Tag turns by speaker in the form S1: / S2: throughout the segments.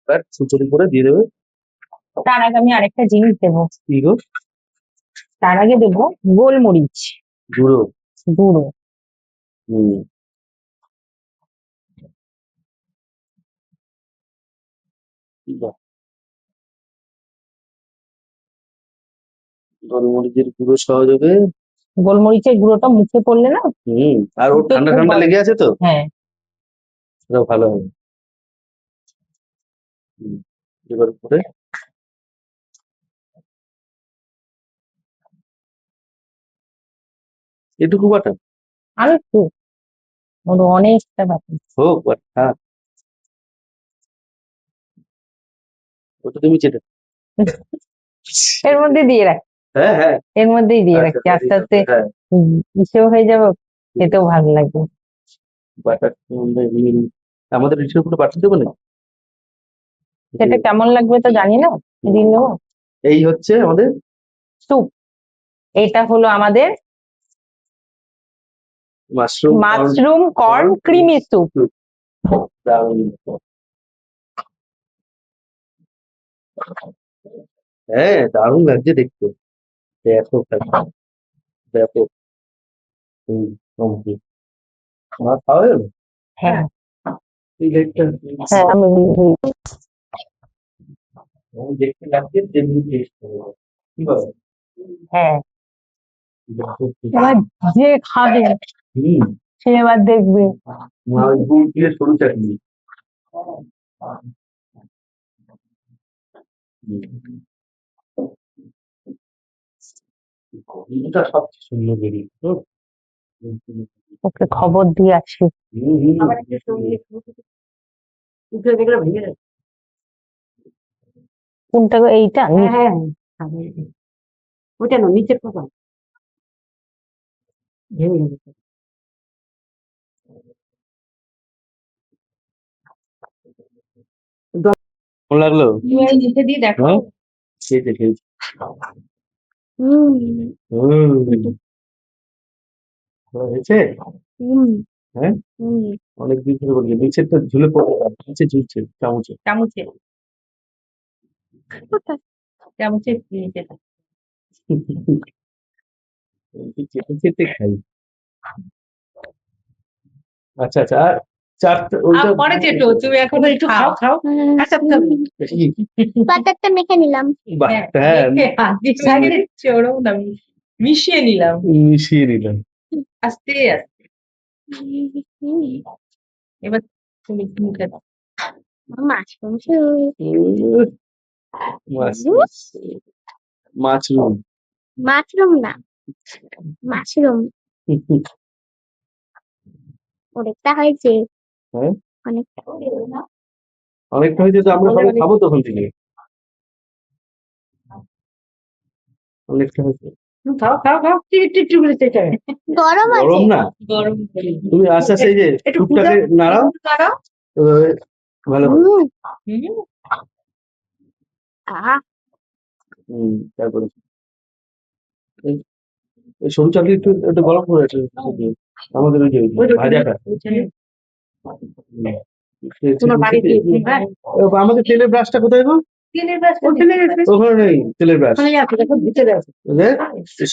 S1: এবার ছুচড়ি করে দিয়ে দেবে।
S2: তার আগে আমি আরেকটা জিনিস দেবো।
S1: কি গো?
S2: তার আগে দেবো গোলমরিচ
S1: গুঁড়ো।
S2: গুঁড়ো।
S1: হুম। বাহ, গোলমরিচের গুঁড়ো সহযোগে।
S2: গোলমরিচের গুঁড়োটা মুখে পড়লে না
S1: আর ওর
S2: মুখে
S1: ঠান্ডা
S2: খুব
S1: ঠান্ডা
S2: ভালো।
S1: লেগে আছে তো,
S2: হ্যাঁ,
S1: সেটাও ভালো হবে। হুম, এবার করে এটুকু বাটা
S2: আর একটু ওর অনেকটা বাকি।
S1: হোক, বাট থাক, ওটা তুমি চেটে।
S2: এর মধ্যে দিয়ে রাখ,
S1: হ্যাঁ হ্যাঁ।
S2: এর মধ্যেই দিয়ে
S1: আচ্ছা,
S2: রাখছি, আস্তে
S1: ঠিক
S2: আস্তে
S1: আছে, হ্যাঁ।
S2: ইসেও হয়ে যাবে, খেতেও ভালো লাগবে।
S1: বাটার আমাদের ইটের উপরে বাটার দেবো না।
S2: সেটা কেমন লাগবে তো জানি না, দিয়ে নেবো।
S1: এই হচ্ছে আমাদের
S2: স্যুপ। এটা হলো আমাদের মাশরুম কর্ন ক্রিমি স্যুপ।
S1: দারুণ। হ্যাঁ, দারুণ লাগছে দেখতে। ব্যাপক লাগছে, ব্যাপক। কমপ্লিট। আমার খাওয়া গেল।
S2: হ্যাঁ
S1: এই লাইটটা
S2: হ্যাঁ, আমি
S1: দেখতে লাগছে তেমনি টেস্ট হবে, কি বলো?
S2: হ্যাঁ,
S1: ব্যাপক taste।
S2: এবার যে খাবে
S1: হুম,
S2: সে এবার দেখবে।
S1: গুড় দিয়ে সরু চাটনি। এটা সবচেয়ে সুন্দর বেরিয়ে তো।
S2: ওকে খবর দিয়ে আসি। কোনটা গো? এইটা
S3: ওটা না, নিচের কথা ভেঙে গেছে।
S1: কেমন লাগলো?
S3: নিচে দিয়ে দেখো।
S1: হ্যাঁ, খেয়েছে খেয়েছে। ভালো হয়েছে। হ্যাঁ, অনেক দিন ধরে বলছি নিচের তো ঝুলে পড়ে, নিচে ঝুলছে চামচে।
S3: চামচে চামচে নিচে
S1: চেটে চেটে খাই। আচ্ছা আচ্ছা, আর চারটা ওইটা
S3: পরে চেটো, তুমি এখন একটু খাও খাও। আচ্ছা
S4: বাটারটা মেখে নিলাম।
S1: বাহ, হ্যাঁ,
S3: চড়ো না, মিশিয়ে নিলাম
S1: মিশিয়ে দিলাম।
S3: আস্তে আস্তে। এবার তুমি মুখে দাও।
S4: Mushroom soup.
S1: মাশরুম।
S4: মাশরুম না, মাশরুম। অনেকটা হয়েছে,
S1: হ্যাঁ,
S4: অনেকটা।
S1: অনেকটা হয়েছে তো আমরা সবাই খাবো তখন থেকে। অনেকটা হয়েছে।
S3: খাও খাও খাও, একটু করে চেটে।
S4: গরম আছে।
S1: গরম না,
S3: গরম করে
S1: তুমি আস্তে আস্তে এই যে
S3: একটু
S1: টুকটাকে নাড়াও
S3: নাড়াও।
S1: এভাবে ভালো করে।
S4: আহা,
S1: তারপরে ওই সরু চাকরি একটু একটু গরম করে আছে আমাদের ওই যে ভাজাটা।
S3: তোমার বাড়িতে
S1: আমাদের তেলের ব্রাশটা কোথায় গো?
S3: তেলের ব্রাশ ওখানে
S1: ওখানে নেই তেলের ব্রাশ।
S3: আছে, দেখো ভিতরে আছে।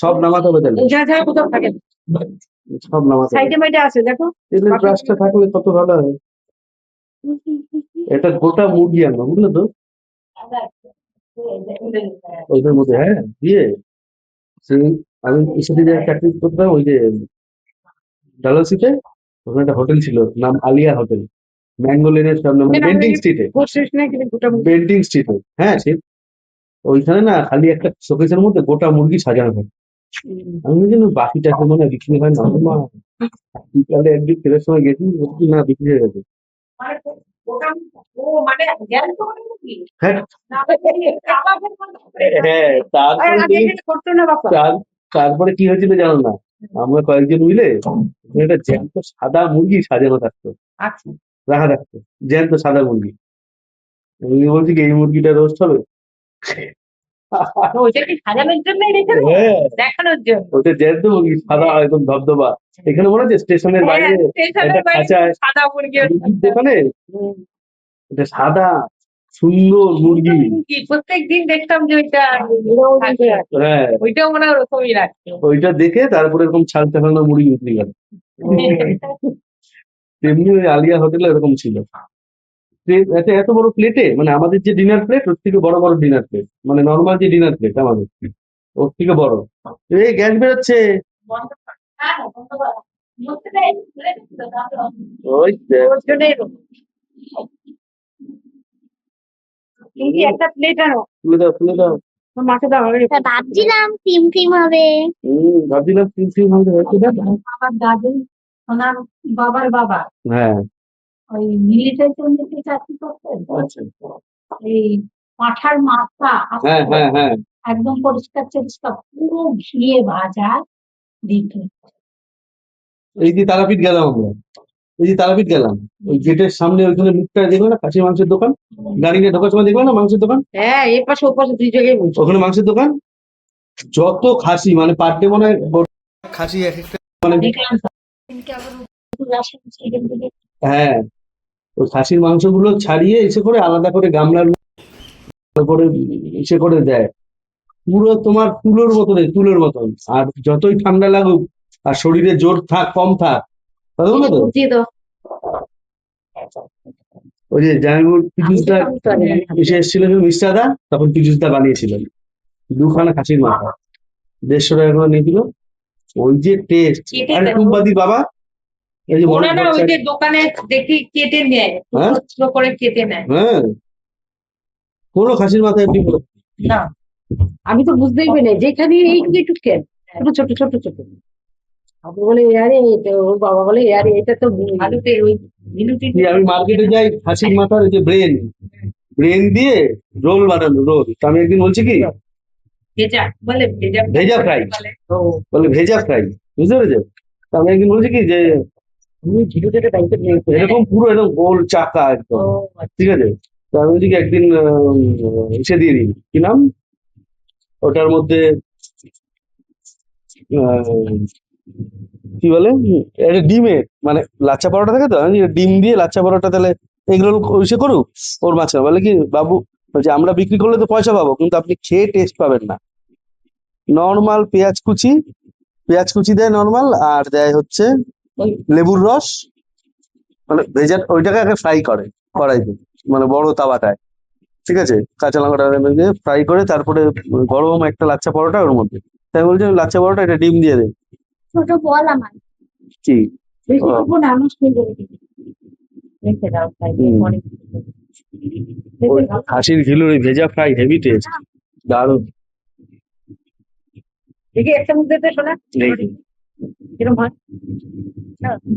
S1: সব নামাতে হবে তাহলে,
S3: যা যা কোথাও থাকে
S1: সব নামাতে হবে।
S3: সাইডে মাইডে আছে, দেখো
S1: তেলের ব্রাশটা থাকলে কত ভালো হয়। এটা গোটা মুরগি আনবো, বুঝলে তো, ওইটার মধ্যে হ্যাঁ দিয়ে সেই আমি সাথে যে চাকরি করতাম ওই যে ডালাসিতে, ওখানে একটা হোটেল ছিল, নাম আলিয়া হোটেল, ম্যাঙ্গো লেনের সামনে, মানে বেন্টিং স্ট্রিটে। বেন্টিং স্ট্রিটে, হ্যাঁ সে ওইখানে না খালি একটা শোকেসের মধ্যে গোটা মুরগি সাজানো থাকে। আমি বলছি বাকি টাকা মনে হয় বিক্রি হয় না, মা বিকালে একদিন ফেরার সময় গেছি, বলছি না বিক্রি হয়ে গেছে। হ্যাঁ, হ্যাঁ, তারপরে কি হয়েছিল জানো না, আমরা কয়েকজন মিলে একটা জ্যান্ত সাদা মুরগি সাজানো থাকতো, রাখা থাকতো, জ্যান্ত সাদা মুরগি। আমি বলছি কি এই মুরগিটা রোস্ট হবে। হ্যাঁ,
S3: দেখানোর জন্য
S1: ওটা জ্যান্ত মুরগি, সাদা একদম ধবধবা। এখানে মনে হচ্ছে স্টেশনের বাইরে একটা খাঁচায়
S3: সাদা মুরগি
S1: দোকানে এটা সাদা সুন্দর মুরগি।
S3: প্রত্যেকদিন দেখতাম যে ওইটা থাকে।
S1: হ্যাঁ,
S3: ওইটাও মনে হয় ওরকমই রাখতো।
S1: ওইটা দেখে তারপরে এরকম ছাল চালানো মুড়ি বিক্রি করে। তেমনি ওই আলিয়া হোটেলে এরকম ছিল। এত এত বড় প্লেটে, মানে আমাদের যে ডিনার প্লেট ওর থেকে বড় বড় ডিনার প্লেট, মানে নর্মাল যে ডিনার প্লেট আমাদের ওর থেকে বড়। এই গ্যাস বেরোচ্ছে। ওই দেখ,
S3: ওর জন্যই এরকম। কিন্তু একটা প্লেট আনো
S1: তুলে দাও তুলে দাও।
S3: মাকে দাও আমি
S4: তা ভাবছিলাম ক্রিম ক্রিম হবে।
S1: ভাবছিলাম তিন তিন হবে হয়তো না।
S3: আমার দাদু ওনার বাবার বাবা
S1: হ্যাঁ,
S3: ওই মিলিটারি কেন্দ্রে চাকরি করতেন।
S1: আচ্ছা,
S3: এই পাঁঠার মাথা
S1: হ্যাঁ হ্যাঁ হ্যাঁ।
S3: একদম পরিষ্কার পরিষ্কার পুরো ঘিয়ে ভাজা দিত।
S1: এই যে তারাপীঠ গেলাম আমরা, এই যে তারাপীঠ গেলাম, ওই গেটের সামনে ওইখানে মুখটা দেখলো না, খাসির মাংসের দোকান, গাড়ি নিয়ে ঢোকার সময় দেখলো না মাংসের দোকান,
S3: হ্যাঁ এ পাশে ও পাশে দুই জায়গায় বলছো।
S1: ওখানে মাংসের দোকান, যত খাসি মানে পার ডে মনে হয় খাসি এক একটা, মানে
S3: দেখলাম তো।
S1: হ্যাঁ, ওই খাসির মাংসগুলো ছাড়িয়ে এসে করে আলাদা করে গামলার করে এসে করে দেয়, পুরো তোমার তুলোর মতন, তুলোর মতন। আর যতই ঠান্ডা লাগুক আর শরীরে জোর থাক কম থাক, কথা বলো তো।
S3: বুঝিয়ে দাও।
S1: ওই যে জাহাঙ্গীর পিজুসদা এসে এসেছিলেন মিস্টারদা, তখন পিজুসদা বানিয়েছিলেন দুখানা খাসির মাথা, 150 টাকা করে নিয়েছিল। ওই যে টেস্ট।
S3: কেটে
S1: আর
S3: দেয়।
S1: টুম্পাদি বাবা, এই যে
S3: ওরা না ওই
S1: মনোহর
S3: যে দোকানে দেখি কেটে নেয়,
S1: হ্যাঁ?
S3: ছোট করে কেটে নেয়।
S1: হ্যাঁ, কোনো খাসির মাথা এমনি করে।
S3: না আমি তো বুঝতেই পারি না, যেখানে এইটুকু একটু কেন ছোট ছোট ছোট ছোট। আপনি বলে আরে এটা, ওর বাবা বলে আরে এটা তো আলুতে ওই মিনুটি
S1: কি আমি মার্কেটে যাই, খাসির মাথার ওই যে ব্রেন, ব্রেন দিয়ে রোল বানানো, রোল। তো আমি একদিন বলছি কি
S3: ভেজা বলে ভেজা
S1: ভেজা ফ্রাই,
S3: বলে। ও
S1: বলে ভেজা ফ্রাই, বুঝতে পেরেছো? তো আমি একদিন বলছি কি যে
S3: তুমি ঝিটে ঝিটে টাইপের নিয়ে
S1: এরকম পুরো এরকম গোল চাকা
S3: ও
S1: একদম, ঠিক আছে? তো আমি বলছি কি একদিন এসে দিয়ে দিই, কি নাম ওটার মধ্যে, আহ, কি বলে, একটা ডিমের মানে লাচ্ছা পরোটা থাকে তো, আমি বলি, ডিম দিয়ে লাচ্ছা পরোটা তাহলে এগুলো সে করুক ওর মাঝখানে। বলে কি বাবু, বলছে আমরা বিক্রি করলে তো পয়সা পাবো, কিন্তু আপনি খেয়ে টেস্ট পাবেন না। নর্মাল পেঁয়াজ কুচি, পেঁয়াজ কুচি দেয় নর্মাল, আর দেয় হচ্ছে লেবুর রস, মানে ভেজা ওইটাকে আগে ফ্রাই করে কড়াইতে, মানে বড় তাওয়াটায়, ঠিক আছে, কাঁচা লঙ্কাটা দিয়ে ফ্রাই করে তারপরে গরম একটা লাচ্ছা পরোটা ওর মধ্যে। তাই বলছি লাচ্ছা পরোটা এটা ডিম দিয়ে দেয়।
S4: ছোট বল আমার।
S1: কি
S3: বেশি
S1: ও।
S3: করবো না, আমি শুয়ে দেবো। রেখে দাও তাই
S1: হুম।
S3: পরে
S1: ওই খাসির ঘিলুর ওই ভেজা ফ্রাই হেভি টেস্ট, দারুণ।
S3: দেখি একটা মুখ দিতে শোনা
S1: দেখি।
S3: কিরম হয়।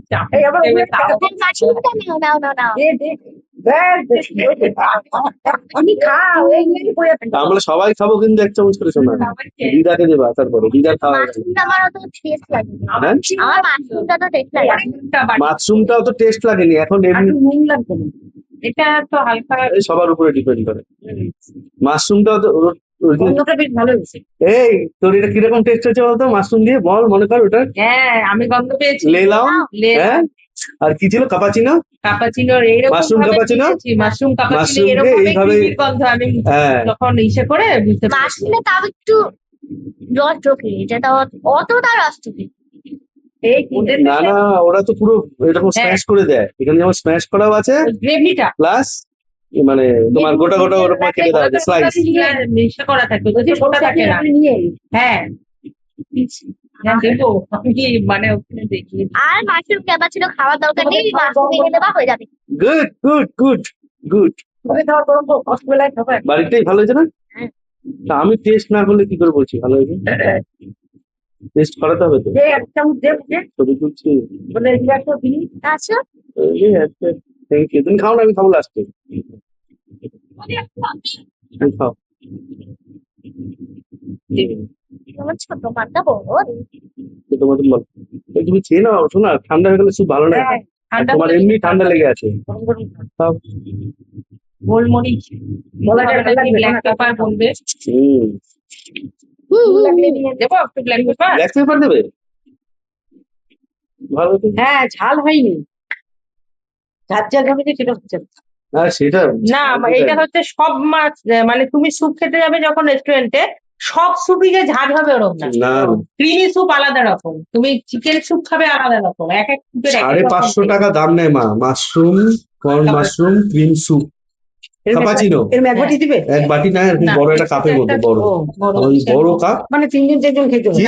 S3: চাপে আবার ওগুলো তাও
S4: আর মাশরুমটা নাও নাও নাও নাও।
S3: দে দে ব্যাস বেশি তুমি খাও এইগুলোই বইয়া
S1: আমরা সবাই খাবো, কিন্তু এক চামচ করে শোনা, দিদাকে দেবা, তারপরে দিদার খাওয়া হয়ে গেলে।
S4: মাশরুমটা আমার অত টেস্ট লাগে না।
S1: হ্যাঁ,
S4: আমার মাশরুমটা তো টেস্ট লাগে না।
S1: মাশরুমটাও তো টেস্ট লাগেনি এখন এমনি,
S3: নুন লাগবে না। এটা তো হালকা
S1: এই সবার উপরে ডিপেন্ড করে। মাশরুমটাও তো ওই যে,
S3: গন্ধটা বেশ ভালো হয়েছে।
S1: এই তোর এটা কিরকম টেস্ট হচ্ছে বলতো মাশরুম দিয়ে, বল মনে কর ওটা।
S3: হ্যাঁ আমি গন্ধ পেয়েছি।
S1: লেলাম, হ্যাঁ, আর কি ছিল কাপাচিনো,
S3: কাপাচিনোর এইরকম
S1: মাশরুম
S3: ভাবে
S1: কাপাচিনো?
S3: দিয়েছি, মাশরুম কাপাচিনো
S1: মাশরুমকে
S3: এরকম ভাবে
S1: এইভাবে-
S3: ক্রিমির গন্ধ আমি
S1: হ্যাঁ,
S3: যখন ইসে করে বুঝতে পারছি।
S4: মাশরুমে তাও একটু রস ঢোকে, যেটা অতটা রস ঢোকে।
S3: এই ওদের
S1: না না, ওরা তো পুরো এরকম
S3: হ্যাঁ।
S1: স্ম্যাশ করে দেয়, এখানে যেমন স্ম্যাশ করাও আছে,
S3: গ্রেভিটা
S1: প্লাস মানে তোমার গোটা গোটা ওরকম কেটে দেওয়া আছে স্লাইস।
S3: ইসে করা থাকে, ওদের গোটা থাকে না। হ্যাঁ হ্যাঁ, দেবো আপনি কি মানে ওখানে দেখি।
S4: আর মাশরুম ক্যাপাচিনো খাওয়ার দরকার নেই, মাশরুম এনে দেবা হয়ে যাবে।
S1: Good good good good.
S3: তবে খাওয়ার পর হসপিটালে খাবার
S1: বাড়িটাই ভালো হয়েছে না?
S4: হ্যাঁ।
S1: তা আমি টেস্ট না করলে কি করে বলছি ভালো হয়েছে? টেস্ট করাতে হবে তো,
S3: যে এক চামচ দেব যে
S1: ছবি তুলছি।
S3: বলে এই একটা দিন
S4: আচ্ছা
S1: থ্যাংক ইউ, তুমি খাও না, আমি খাবো লাস্টে। তুমি খাও।
S4: তোমার ছোট মাত্রা বড়
S1: তো তোমার বল, এই তুমি খেয়ে নাও, শোনা ঠান্ডা হয়ে গেলে খুব ভালো লাগে।
S3: হ্যাঁ,
S1: আর
S3: ঠান্ডা
S1: তোমার
S3: করে
S1: এমনি ঠান্ডা লেগে আছে।
S3: গরম গরম
S1: খাও।
S3: গোলমরিচ ব্ল্যাক পেপার বলবে। দেবো একটু ব্ল্যাক পেপার।
S1: ব্ল্যাক পেপার দেবে, ভালো তো।
S3: হ্যাঁ ঝাল হয়নি, ঝাল ঝাল হবে যে সেটা হচ্ছে না।
S1: আর সেটা
S2: না এটা হচ্ছে সব মাছ মানে তুমি স্যুপ খেতে যাবে যখন রেস্টুরেন্টে, সব স্যুপই যে ঝাল হবে ওরকম না।
S1: না
S2: ক্রিমি স্যুপ আলাদা রকম, তুমি চিকেন স্যুপ খাবে আলাদা রকম, এক এক স্যুপের এক এক রকম
S1: 550
S2: taste।
S1: টাকা দাম নেয় মা, mushroom, corn mushroom, cream soup, cappuccino,
S3: এর এক বাটি দিবে?
S1: এক বাটি না এরকম
S2: না,
S1: বড় একটা কাপের
S2: এটা
S1: মধ্যে
S2: একটা
S1: বড়,
S3: ও বড়।
S1: ওই বড় কাপ।
S3: মানে 3 জন 4 জন খেতে
S1: কি
S3: হবে।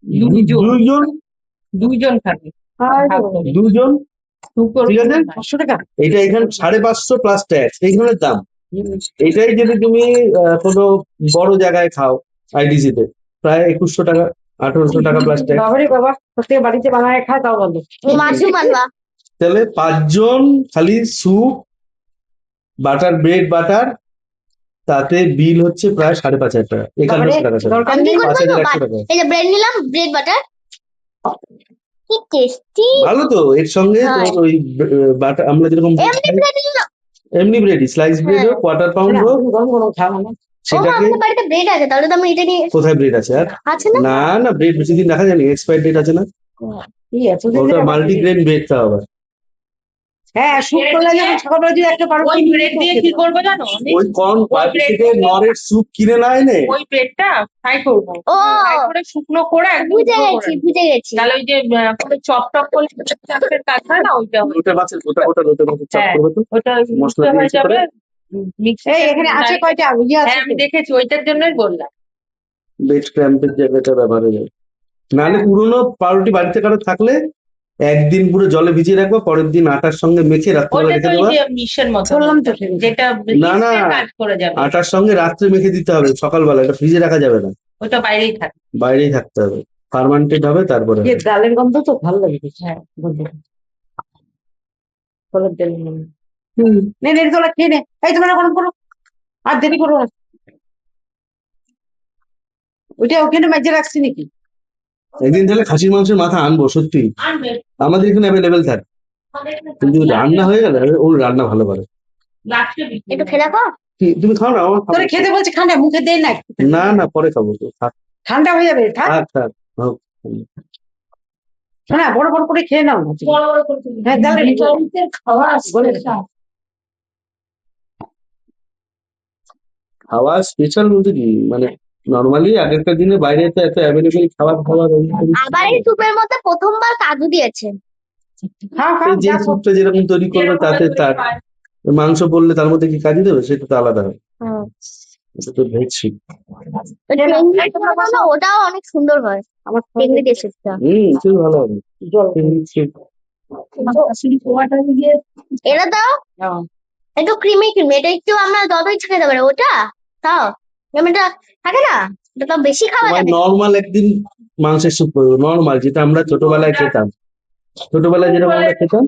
S2: দুইজন।
S1: দুইজন?
S2: দুইজন খাবে
S3: আর
S2: ভাগ করে।
S1: 2 জন?
S2: স্যুপ
S1: ঠিক আছে।
S3: 500 টাকা?
S1: এটা এখানে 550 প্লাস ট্যাক্স, এইখানে দাম। এটাই যদি তুমি কোনো বড় জায়গায় খাও আইডিসি তে, প্রায় 2100 টাকা, 1800 টাকা প্লাস ট্যাক্স।
S3: বাবারে বাবা, প্রত্যেকে বাড়িতে বানায় খায় তাও বলো।
S4: মাশরুম আনবা।
S1: তাহলে 5 জন খালি স্যুপ, বাটার, ব্রেড বাটার, তাতে বিল হচ্ছে প্রায় 5,500 টাকা, 5100 টাকা,
S3: দরকার
S4: আমি কি
S3: নেই।
S4: করে বলবো?
S1: 5100 টাকা।
S4: এই যে ব্রেড নিলাম, ব্রেড বাটার, কি টেস্টি।
S1: ভালো তো, এর সঙ্গে
S4: হ্যাঁ।
S1: তোর ওই বাটার আমরা যেরকম bread
S4: এমনি
S1: খাই,
S4: ব্রেড নিলাম।
S1: এমনি ব্রেডই, স্লাইস ব্রেড হোক, কোয়ার্টার পাউন্ড হোক,
S3: তুমি গরম গরম খাও না?
S4: ও
S1: সেটাকে।
S4: আমাদের বাড়িতে ব্রেড আছে, তাহলে তো আমি এটা নিয়ে।
S1: কোথায় ব্রেড আছে আর?
S4: আছে না?
S1: না না, ব্রেড বেশি দিন রাখা যায় না, এক্সপায়ার ডেট আছে না।
S3: কি এতদিন
S1: ওটা
S3: ধরে বানায়?
S1: মাল্টিগ্রেন ব্রেডটা আবার।
S3: হ্যাঁ, স্যুপ করলে যেমন সকালবেলা যদি একটা পারো
S2: ওই ব্রেড দিয়ে কি করবো জানো আমি?
S1: ওই কর্ন পার্টি
S2: bread
S1: থেকে
S2: থেকে-
S1: নরের স্যুপ কিনে না এনে,
S2: ওই ব্রেডটা ফ্রাই করবো,
S4: ও
S2: ফ্রাই করে শুকনো করে একদম
S4: বুঝে
S2: গুঁড়ো
S4: গেছি,
S2: করে নেবো।
S4: বুঝে গেছি।
S2: তাহলে ওই যে করে চপ টপ করলে চাপের কাজ হয় না, ওইটা হবে।
S1: লোটে মাছের গোটা গোটা লোটে মাছের চপ
S2: হ্যাঁ,
S1: করবে তো,
S2: ওটা
S1: মশলা
S2: মশলা
S1: দিয়ে
S2: হয়ে
S1: ইসে
S2: যাবে
S1: করে।
S2: মিক্সি।
S3: এই এখানে আছে কয়টা ইয়ে আছে
S2: হ্যাঁ আমি
S3: তো?
S2: দেখেছি, ওইটার জন্যই বললাম।
S1: বেড ক্র্যাম্পের জায়গাটা ব্যবহার হয়ে যাবে। নাহলে পুরোনো পাউরুটি বাড়িতে কারো থাকলে একদিন পুরো জলে ভিজিয়ে রাখবো, পরের দিন আটার সঙ্গে মেখে রাত্রেবেলা
S2: ওইটা তো
S1: রেখে
S2: ওই
S1: দেবা।
S2: যে মিশের মতো
S3: বললাম তো সেদিন।
S2: যেটা
S1: না, না।
S2: yeast এর কাজ করে যাবে,
S1: আটার সঙ্গে রাত্রে মেখে দিতে হবে, সকালবেলা এটা ফ্রিজে রাখা যাবে না,
S2: ওটা বাইরেই থাকে।
S1: বাইরেই থাকতে হবে, ফার্মান্টেড হবে তারপরে
S3: ইয়ে
S1: হবে।
S3: ডালের গন্ধ তো ভালো লাগে বেশ।
S2: হ্যাঁ।
S3: গন্ধ। ছোলার ডালের গন্ধ। নে নে তোলা খেয়ে নে। এই তোমরা গরম করো, আর দেরি করো না। ওইটা ওখানে মেজে রাখছি নাকি?
S1: একদিন তাহলে খাসির মাংসের মাথা আনবো সত্যি,
S2: আনবে।
S1: আমাদের এখানে অ্যাভেলেবেল থাকে, কিন্তু রান্না হয়ে গেলে ওর রান্না ভালো করে।
S2: লাস্টে বিক্রি
S4: একটু
S2: হবে।
S4: খেয়ে দেখো।
S1: কি তুমি খাও না, আমার খাবো।
S3: তোরে খেতে বলছি, ঠান্ডা মুখে দেয় না।
S1: না না, পরে খাবো তো, থাক
S3: ঠান্ডা হয়ে যাবে, থাক।
S1: থাক থাক, হোক।
S3: না, বড় বড় করে খেয়ে নাও না তুমি।
S2: বড় বড় করে তুমি।
S3: হ্যাঁ, তাহলে
S2: বিরিয়ানিতে খাওয়া
S3: বলে
S2: special।
S1: খাওয়া স্পেশাল বলতে কি, মানে নর্মালি আগেরকার দিনে বাইরে তো এত অ্যাভেলেবেল খাবার খাবার
S4: আবার এই স্যুপের মধ্যে প্রথমবার কাজু দিয়েছে।
S3: খাও খাও
S1: যে
S3: দেখো।
S1: স্যুপটা যেরকম তৈরি করবে
S2: যেরকম
S1: তাতে
S2: করে
S1: তার
S2: খায়।
S1: মাংস পড়লে তার মধ্যে কি কাজই দেবে, সেটা তো আলাদা হয়, এটা তো ভেজ স্যুপ।
S4: টেকনিক না, ওটাও অনেক সুন্দর হয়।
S3: আমার
S4: টেকনিক এর স্যুপটা।
S1: খুব ভালো হবে।
S3: জল
S1: soup।
S4: এটা দাও
S3: খাও।
S4: একটু ক্রিমি ক্রিমি, এটা একটু আমরা যত ইচ্ছা খেতে পারি। ওটা তাও যেমন এটা থাকে না, এটা তো বেশি খাওয়া
S1: তোমার
S4: যাবে না।
S1: নর্মাল একদিন মাংসের স্যুপ করবো, নর্মাল যেটা আমরা ছোটবেলায় খেতাম, ছোটবেলায় যেরকম আমরা খেতাম,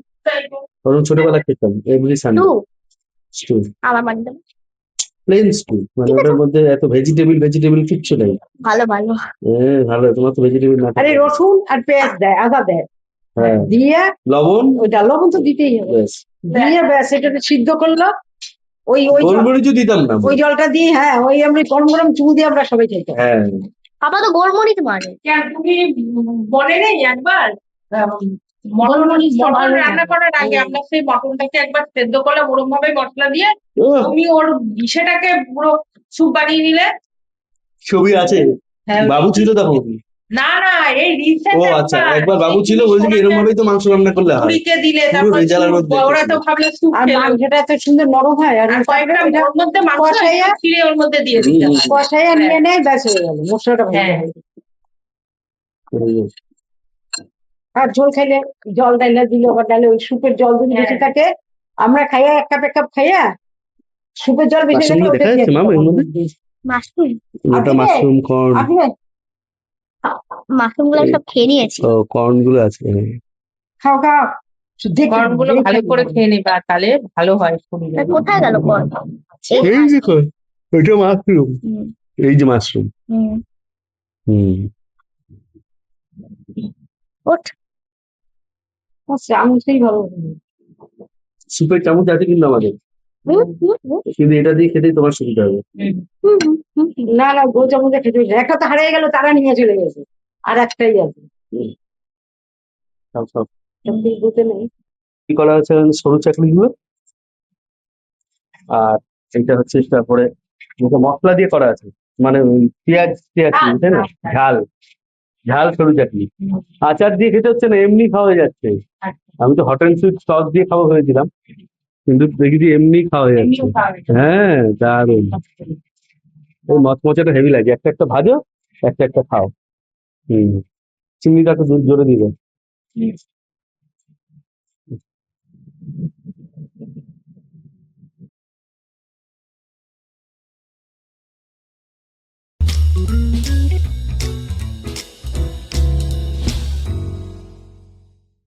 S1: ওরকম ছোটবেলায় খেতাম এভরি সানডে
S4: টু
S1: স্টু,
S4: আমার বাড়িতে
S1: প্লেন স্টু, মানে ওটার মধ্যে এত ভেজিটেবল কিচ্ছু নেই।
S4: ভালো ভালো।
S1: ভালো, তোমার তো ভেজিটেবল না
S3: আরে
S1: থাকলে।
S3: রসুন আর পেঁয়াজ দেয়, আদা দেয়,
S1: হ্যাঁ,
S3: দিয়ে
S1: লবণ,
S3: ওইটা লবণ তো দিতেই হবে,
S1: ব্যাস।
S3: দিয়ে ব্যাস এটাকে সিদ্ধ করলো। ওই ওই জল-
S1: গোলমরিচও দিতাম না
S3: ওই জলটা দিয়ে, হ্যাঁ, ওই আমরা গরম গরম চুমু দিয়ে আমরা সবাই খেতাম।
S1: হ্যাঁ,
S4: পাপা তো গোলমরিচ মানে
S2: কেন তুমি বলে নেই একবার মটন মটন রান্না করার আগে আমরা সেই মটনটাকে একবার সেদ্ধ করলাম ওরকম ভাবে মশলা দিয়ে,
S1: ওহ,
S2: তুমি ওর সেটাকে পুরো স্যুপ বানিয়ে নিলে।
S1: ছবি আছে,
S2: হ্যাঁ,
S1: বাবু ছিল তখন।
S2: না না এই রিসেন্ট
S1: ও আচ্ছা, একবার বাবু ছিল, বলছে কি এরকম ভাবেই তো মাংস রান্না করলে হয়।
S2: পুরীকে দিলে,
S1: পুরো
S2: তারপর
S1: রেজালার
S2: soup,
S1: মধ্যে
S2: ওরা তো
S1: রেখেছিল।
S2: ভাবলো স্যুপ
S3: আর
S2: খেলো।
S3: মাংসটা এত সুন্দর নরম হয়, আর
S2: আর কয়েকটা
S3: এটা
S2: ওর মধ্যে মাংস
S3: কষাইয়া
S2: ছিঁড়ে ওর মধ্যে দিয়ে দিতে হয়।
S3: কষাইয়া নিয়ে নেয়, ব্যাস হয়ে গেল, মশলাটা ভেজে
S2: হ্যাঁ।
S3: গেল। আর ঝোল খাইলে জল ডাইলা দিলে, আবার ডালে ওই স্যুপের জল যদি বেশি
S2: হ্যাঁ।
S3: থাকে, আমরা খাইয়া এক কাপ খাইয়া স্যুপের জল বেশি
S1: মাশরুমগুলো
S3: থাকলে
S1: দেখা
S3: ওটা
S1: যাচ্ছে
S3: দিয়ে
S1: মাম এর মধ্যে?
S3: দিই।
S4: মাশরুম।
S1: ওটা
S3: আপনি
S1: মাশরুম, কর্ন,
S3: আপনি
S4: মাশরুম গুলো সব খেয়ে নিয়েছি।
S1: ও কর্ন গুলো আছে।
S3: খাও খাও,
S2: কর্ন গুলো ভালো করে খেয়ে নিবা, তাহলে ভালো হয় শরীরে।
S4: কোথায় গেল কল?
S1: এই যে কর্ন, ওইটা মাশরুম,
S4: হুম,
S1: এই যে মাশরুম।
S4: হুম।
S1: হুম,
S4: ওঠ।
S3: চামচেই ভালো।
S1: স্যুপের চামচ আছে কিন্তু আমাদের,
S4: হুম, হুম, হুম,
S1: কিন্তু এটা দিয়ে খেতেই তোমার সুবিধা হবে।
S2: হুম।
S4: হুম, হুম, হুম।
S3: না না, গোল চামচে খেতে হয়েছে, একটা তো হারিয়ে গেল, তারা নিয়ে চলে গেছে, আর একটাই আছে,
S1: সব সব
S3: বুঝতে নেই।
S1: কি করা আছে সরু চাকলি গুলো, আর এইটা হচ্ছে তারপরে যেটা মশলা দিয়ে করা আছে, মানে ওই পেঁয়াজ পেঁয়াজ তাই না, ঝাল ঝাল সরু চাটনি। আচার দিয়ে খেতে হচ্ছে না, এমনি খাওয়া যাচ্ছে। আমি তো হট অ্যান্ড সুইট সস দিয়ে খাওয়া হয়েছিলাম, কিন্তু দেখি যে এমনি খাওয়া যাচ্ছে। হ্যাঁ, দারুণ। ওই মচমচাটা হেভি লাগে, একটা একটা ভাজো, একটা একটা খাও। হুম, চিংড়িটা একটু জোরে দিবে।